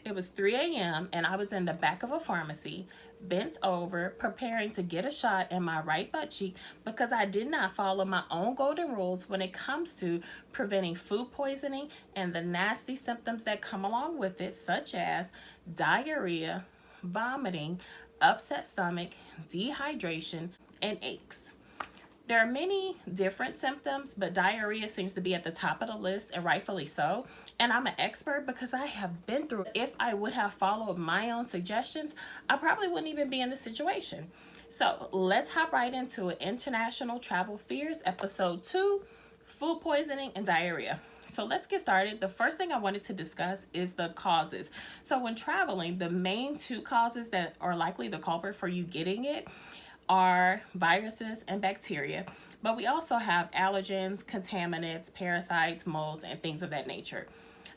It was 3 a.m. and I was in the back of a pharmacy, bent over, preparing to get a shot in my right butt cheek because I did not follow my own golden rules when it comes to preventing food poisoning and the nasty symptoms that come along with it, such as diarrhea, vomiting, upset stomach, dehydration, and aches. There are many different symptoms, but diarrhea seems to be at the top of the list, and rightfully so. And I'm an expert because I have been through it. If I would have followed my own suggestions, I probably wouldn't even be in this situation. So let's hop right into it. International Travel Fears, Episode 2, Food Poisoning and Diarrhea. So let's get started. The first thing I wanted to discuss is the causes. So when traveling, the main two causes that are likely the culprit for you getting it are viruses and bacteria, but we also have allergens, contaminants, parasites, molds, and things of that nature.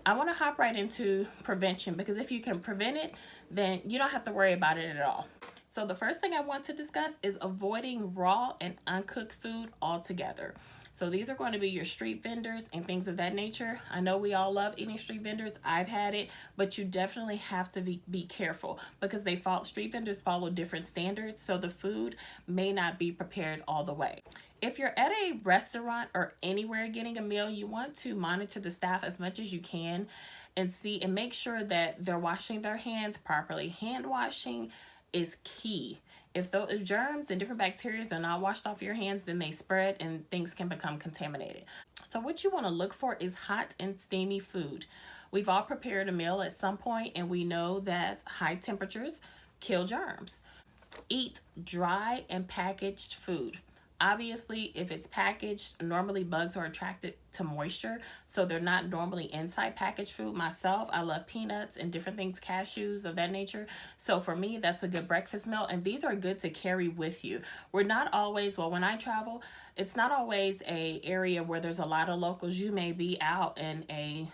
I want to hop right into prevention because if you can prevent it, then you don't have to worry about it at all. So the first thing I want to discuss is avoiding raw and uncooked food altogether. So these are going to be your street vendors and things of that nature. I know we all love eating street vendors. I've had it, but you definitely have to be careful because street vendors follow different standards, so the food may not be prepared all the way. If you're at a restaurant or anywhere getting a meal, you want to monitor the staff as much as you can and see and make sure that they're washing their hands properly. Hand washing is key. If those germs and different bacteria are not washed off your hands, then they spread and things can become contaminated. So what you want to look for is hot and steamy food. We've all prepared a meal at some point and we know that high temperatures kill germs. Eat dry and packaged food. Obviously, if it's packaged, normally bugs are attracted to moisture, so they're not normally inside packaged food. Myself, I love peanuts and different things, cashews of that nature. So for me, that's a good breakfast meal, and these are good to carry with you. We're not always, well, when I travel, it's not always a area where there's a lot of locals. You may be out in a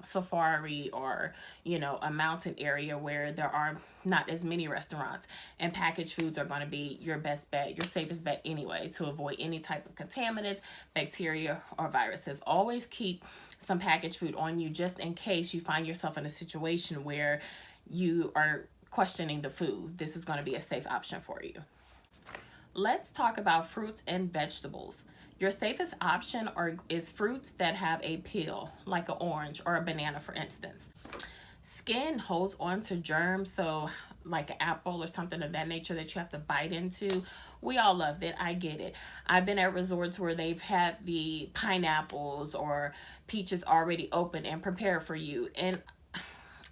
safari or a mountain area where there are not as many restaurants, and packaged foods are going to be your best bet, your safest bet anyway, to avoid any type of contaminants, bacteria, or viruses. Always keep some packaged food on you just in case you find yourself in a situation where you are questioning the food. This is going to be a safe option for you. Let's talk about fruits and vegetables. Your safest option is fruits that have a peel, like an orange or a banana, for instance. Skin holds on to germs, so like an apple or something of that nature that you have to bite into. We all love it. I get it. I've been at resorts where they've had the pineapples or peaches already open and prepared for you. And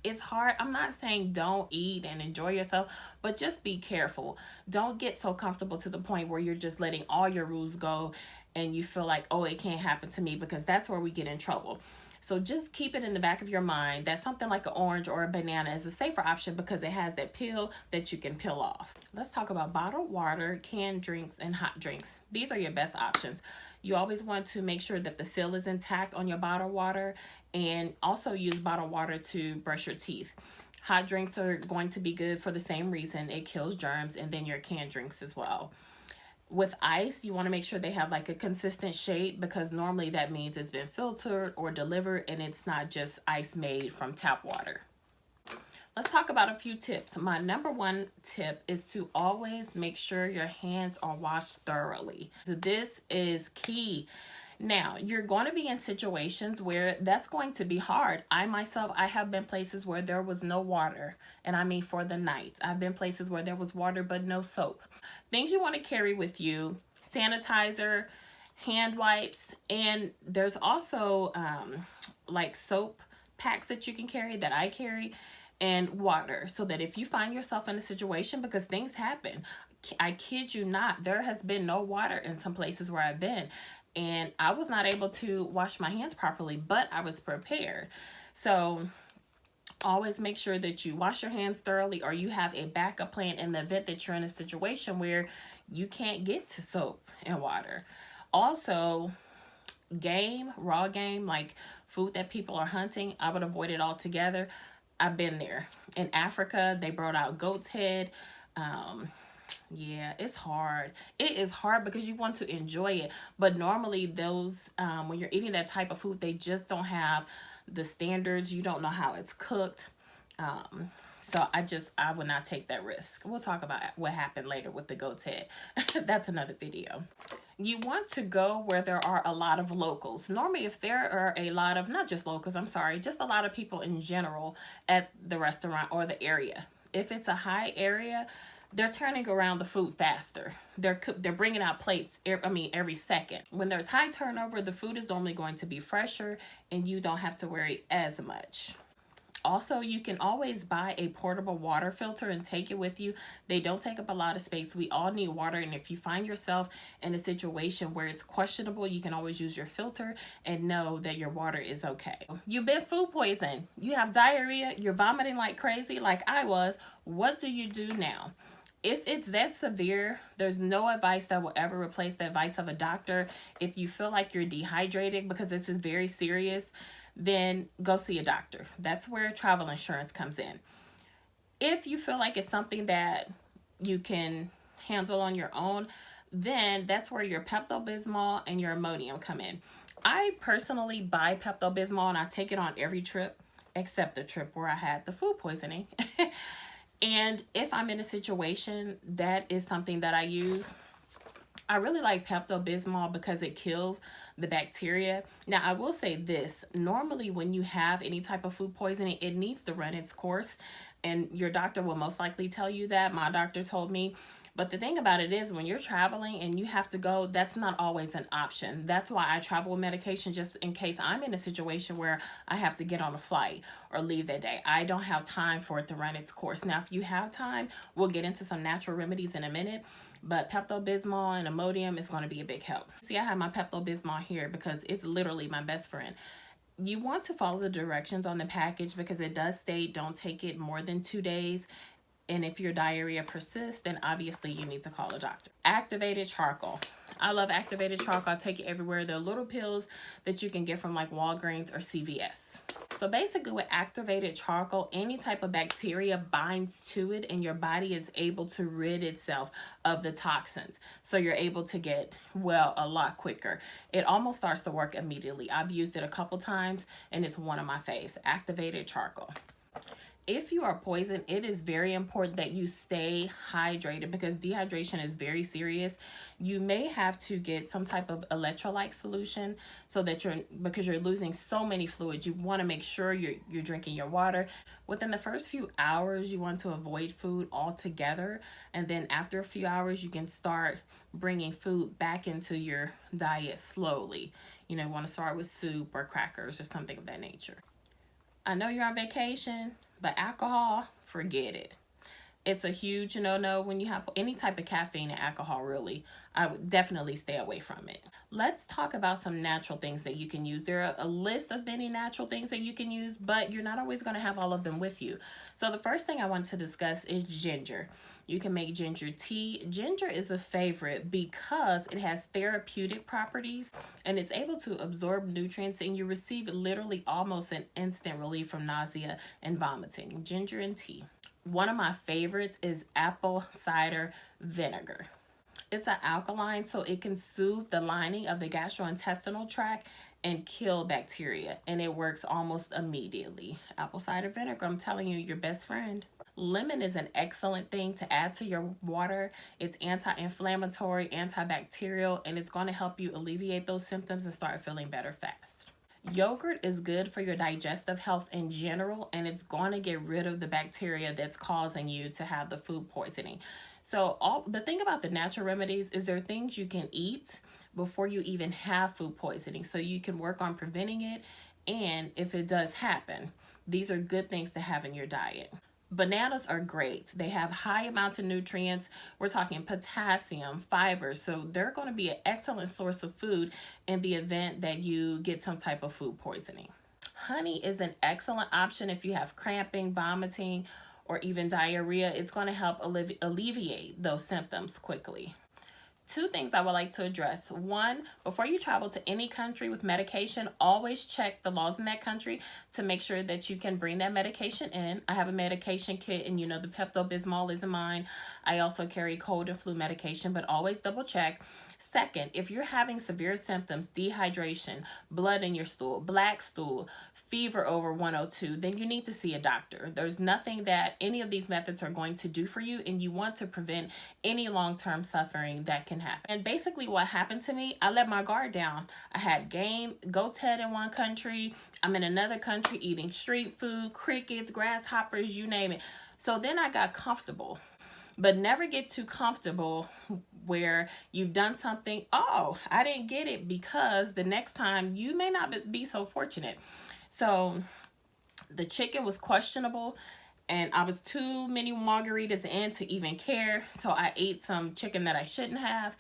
it's hard. I'm not saying don't eat and enjoy yourself, but just be careful. Don't get so comfortable to the point where you're just letting all your rules go and you feel like, oh, it can't happen to me, because that's where we get in trouble. So just keep it in the back of your mind that something like an orange or a banana is a safer option because it has that peel that you can peel off. Let's talk about bottled water, canned drinks, and hot drinks. These are your best options. You always want to make sure that the seal is intact on your bottled water, and also use bottled water to brush your teeth. Hot drinks are going to be good for the same reason. It kills germs, and then your canned drinks as well. With ice, you want to make sure they have like a consistent shape, because normally that means it's been filtered or delivered and it's not just ice made from tap water. Let's talk about a few tips. My number one tip is to always make sure your hands are washed thoroughly. This is key. Now, you're going to be in situations where that's going to be hard. I have been places where there was no water, and I mean for the night. I've been places where there was water but no soap. Things you want to carry with you: sanitizer, hand wipes, and there's also like soap packs that you can carry, that I carry, and water, so that if you find yourself in a situation, because things happen. I kid you not, there has been no water in some places where I've been, and I was not able to wash my hands properly, but I was prepared. So always make sure that you wash your hands thoroughly, or you have a backup plan in the event that you're in a situation where you can't get to soap and water. Also, raw game, like food that people are hunting, I would avoid it altogether. I've been there. In Africa, they brought out goat's head. Yeah, it's hard. It is hard because you want to enjoy it. But normally those, when you're eating that type of food, they just don't have the standards. You don't know how it's cooked. So I would not take that risk. We'll talk about what happened later with the goat's head. That's another video. You want to go where there are a lot of locals. Normally, if there are a lot of, not just locals, I'm sorry, just a lot of people in general at the restaurant or the area. If it's a high area, they're turning around the food faster. They're bringing out plates, every second. When there's high turnover, the food is normally going to be fresher and you don't have to worry as much. Also, you can always buy a portable water filter and take it with you. They don't take up a lot of space. We all need water, and if you find yourself in a situation where it's questionable, you can always use your filter and know that your water is okay. You've been food poisoned. You have diarrhea. You're vomiting like crazy like I was. What do you do now? If it's that severe, there's no advice that will ever replace the advice of a doctor. If you feel like you're dehydrated, because this is very serious, then go see a doctor. That's where travel insurance comes in. If you feel like it's something that you can handle on your own, then that's where your PEPTO-BISMOL and your Imodium come in. I personally buy PEPTO-BISMOL and I take it on every trip except the trip where I had the food poisoning. And if I'm in a situation, that is something that I use. I really like PEPTO-BISMOL because it kills the bacteria. Now, I will say this. Normally, when you have any type of food poisoning, it needs to run its course. And your doctor will most likely tell you that. My doctor told me. But the thing about it is when you're traveling and you have to go, that's not always an option. That's why I travel with medication, just in case I'm in a situation where I have to get on a flight or leave that day. I don't have time for it to run its course. Now, if you have time, we'll get into some natural remedies in a minute. But PEPTO-BISMOL and Imodium is going to be a big help. See, I have my PEPTO-BISMOL here because it's literally my best friend. You want to follow the directions on the package because it does state don't take it more than 2 days. And if your diarrhea persists, then obviously you need to call a doctor. Activated charcoal. I love activated charcoal. I take it everywhere. They're little pills that you can get from like Walgreens or CVS. So basically with activated charcoal, any type of bacteria binds to it and your body is able to rid itself of the toxins. So you're able to get well a lot quicker. It almost starts to work immediately. I've used it a couple times and it's one of my faves. Activated charcoal. If you are poisoned, it is very important that you stay hydrated because dehydration is very serious. You may have to get some type of electrolyte solution so that because you're losing so many fluids, you want to make sure you're drinking your water. Within the first few hours, you want to avoid food altogether. And then after a few hours, you can start bringing food back into your diet slowly. You know, you want to start with soup or crackers or something of that nature. I know you're on vacation, but alcohol, forget it. It's a huge no-no when you have any type of caffeine and alcohol, really. I would definitely stay away from it. Let's talk about some natural things that you can use. There are a list of many natural things that you can use, but you're not always going to have all of them with you. So the first thing I want to discuss is ginger. You can make ginger tea. Ginger is a favorite because it has therapeutic properties and it's able to absorb nutrients and you receive literally almost an instant relief from nausea and vomiting. Ginger and tea. One of my favorites is apple cider vinegar. It's an alkaline, so it can soothe the lining of the gastrointestinal tract and kill bacteria, and it works almost immediately. Apple cider vinegar, I'm telling you, your best friend. Lemon is an excellent thing to add to your water. It's anti-inflammatory, antibacterial, and it's going to help you alleviate those symptoms and start feeling better fast. Yogurt is good for your digestive health in general, and it's going to get rid of the bacteria that's causing you to have the food poisoning. So the thing about the natural remedies is there are things you can eat before you even have food poisoning. So you can work on preventing it, and if it does happen, these are good things to have in your diet. Bananas are great. They have high amounts of nutrients. We're talking potassium, fiber. So they're going to be an excellent source of food in the event that you get some type of food poisoning. Honey is an excellent option if you have cramping, vomiting, or even diarrhea. It's going to help alleviate those symptoms quickly. Two things I would like to address. One, before you travel to any country with medication, always check the laws in that country to make sure that you can bring that medication in. I have a medication kit and the PEPTO-BISMOL is in mine. I also carry cold and flu medication, but always double check. Second, if you're having severe symptoms, dehydration, blood in your stool, black stool, fever over 102, then you need to see a doctor. There's nothing that any of these methods are going to do for you, and you want to prevent any long-term suffering that can happen. And basically what happened to me, I let my guard down. I had goat's head in one country. I'm in another country eating street food, crickets, grasshoppers, you name it. So then I got comfortable. But never get too comfortable where you've done something, oh, I didn't get it, because the next time you may not be so fortunate. So the chicken was questionable, and I was too many margaritas in to even care. So I ate some chicken that I shouldn't have.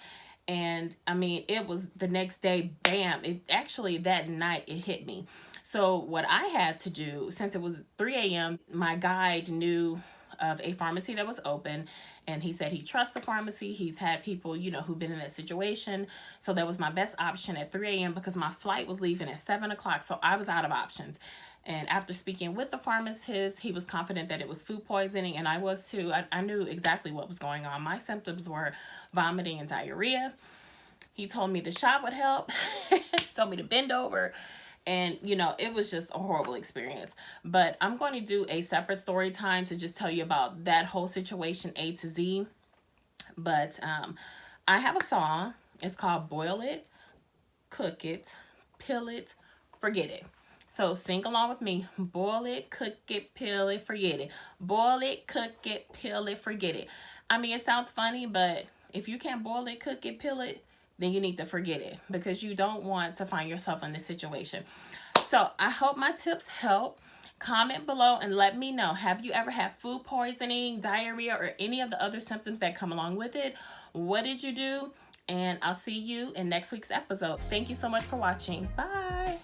And I mean, it was the next day, bam, it actually that night it hit me. So what I had to do, since it was 3 a.m., my guide knew of a pharmacy that was open, and he said he trusts the pharmacy. He's had people, you know, who've been in that situation. So that was my best option at 3 a.m. because my flight was leaving at 7 o'clock. So I was out of options. And after speaking with the pharmacist, he was confident that it was food poisoning, and I was too. I knew exactly what was going on. My symptoms were vomiting and diarrhea. He told me the shot would help. Told me to bend over. And, you know, it was just a horrible experience. But I'm going to do a separate story time to just tell you about that whole situation A to Z. But I have a song. It's called Boil It, Cook It, Peel It, Forget It. So sing along with me. Boil it, cook it, peel it, forget it. Boil it, cook it, peel it, forget it. I mean, it sounds funny, but if you can't boil it, cook it, peel it, then you need to forget it, because you don't want to find yourself in this situation. So I hope my tips help. Comment below and let me know. Have you ever had food poisoning, diarrhea, or any of the other symptoms that come along with it? What did you do? And I'll see you in next week's episode. Thank you so much for watching. Bye.